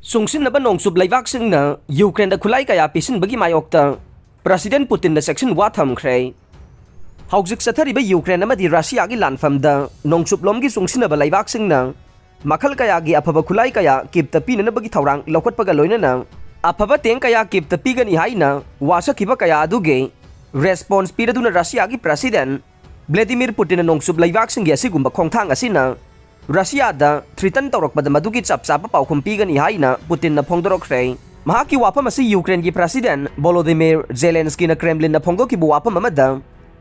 Sungsinaba nongsub leibaksinna Ukraine da khulai kaya pisinbagi mayokta President Putin da section wa thamkhre Haujik sathariba Ukraine amadi Russia gi lanfamda nongsub lomgi sungsinaba leibaksingna makhal kaya gi afaba khulai kaya kipta pinanabagi thaurang lokotpaga loinana afaba teng kaya kipta pigani haina wasakhiba kaya aduge response piraduna Russia gi President Vladimir Putin nongsub leibaksingi asigumba khongthang asina Russia da threaten tawrakpada madugi chapchapa paukhum pigani haina Putin na phongdorokre mahaki wapam asi Ukraine gi President Volodymyr Zelensky na Kremlin na phongdoki bu wapam amada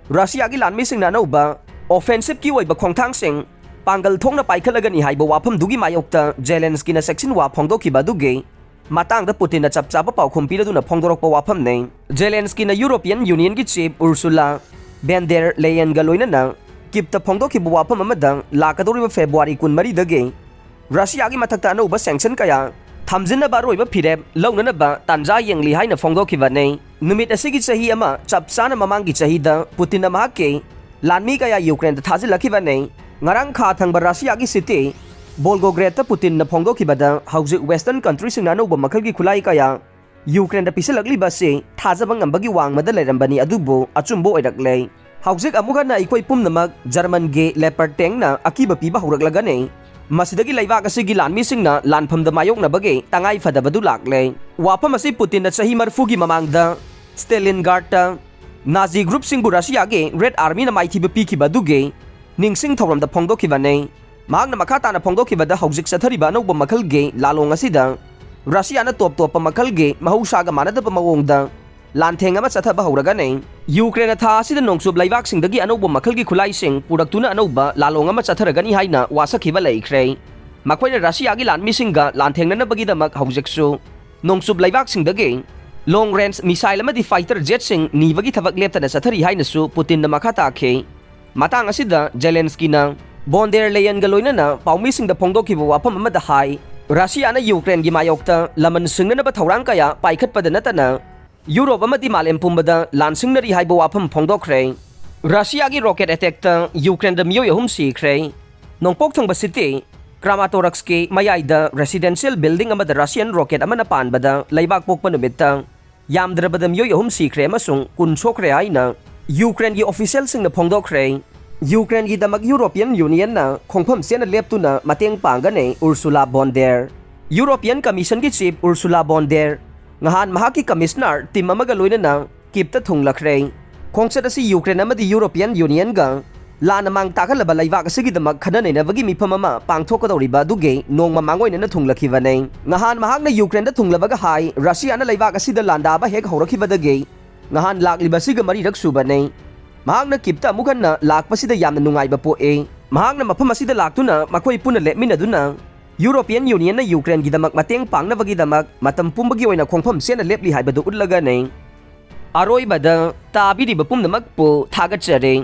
Russia gi lanmising na nauba offensive ki oiba khongthang sing pangal thongna paikhalagani haiba wapam dugi mayokta Zelensky na section wa phongdoki baduge matang da Putin na chapchapa paukhum piraduna phongdorokpa wapam ne Zelensky na European Union gi chief Ursula von der Leyen ga loinana Kipta phongdoki bu wapam amadang lakadoriba February 13 dage Russia gi mathakta anouba sanction kaya thamjinaba roiba phirep launanaba tanja yengli haina phongdoki bane numit asigi chahi ama chapchana mamangi chahi da Putin na mahake lanmi kaya Ukraine da thajilaki bane ngarang kha thangba Russia gi city Volgograd ta Putin na phongdoki bada haujik western country sing anouba makhal gi khulai kaya Ukraine da pisalakli base thajaba ngambagi wangmada lerambani adubo achumbo oidaklei Haujik amuka na ikoi pumnamak German ge Leopard tank na akiba piba huraglagane masidagi laibak asigi lanmising na lanfamda mayok na bage tangai fadabadu lakle wapam asi Putin na sahi marfugi mamangda Stalingrad ta Nazi group singbu Russia ge Red Army na maithiba pikiba duge ningsing thoramda phongdoki bane mahak na makata na phongdoki bada haujik sathariba no makhal ge lalong asida Russia na top makhal ge mahausaga manadaba mawongda Lanteng ama chathaba hauragane Ukraine tha asida nongsub laibak singdagi anoba makhalgi khulai sing puraktuna anoba lalong ama chatharagani haina wasakhiba leikhrei makhoina Russia gi lanmi singa lanthengna bagi damak haujeksu nongsub laibak singdagi long range missile amadi fighter jet sing nibagi thabak leptana chathari haina su Putin na makata khe matang asida Zelensky na von der Leyen ga loinana paumi singda phongdoki bo wapam amada hai Russia na Ukraine gi mayokta laman singna ba thaurang kaya paikhatpada natana Europe amadi malem pumbada lansingnari haiba wapam phongdokre Russia gi rocket attack ta Ukraine da miyoi ahum sikre nongpok thongba city Kramatorsk mayaida residential building amada Russian rocket amana panbada laibak pokpa numitta yamdrabada miyoi ahum sikre amasung kunchokre aina Ukraine gi official singna phongdokre Ukraine gi damak European Union na khongpham sena leptuna mateng pangane Ursula von der European Commission gi chief Ursula von der ngahan mahaki commissioner team amaga loinana kipta thunglakhrei khongchat asi Ukraine amadi European Union ga lanamang takhalaba laibak asigi damak khanane bagi mifam ama pangthokadoriba duge nongma mangoina na thunglakhibanei ngahan mahak na Ukraine da thunglabaga hai Russia na laibak asida landa ba hek horakhibadage ngahan lakliba siga mari raksubanei mahak na kipta mukhanna lakpasida yamna nungaiba poe mahak na mafam asida laktuna makhoi puna lepminaduna European Union na Ukraine gi damak mateng pangna bagi damak matam pumbagi oina khongpham sena lepli haibadu utlaga nei aroi bada tabi di bapum damak po thagat chare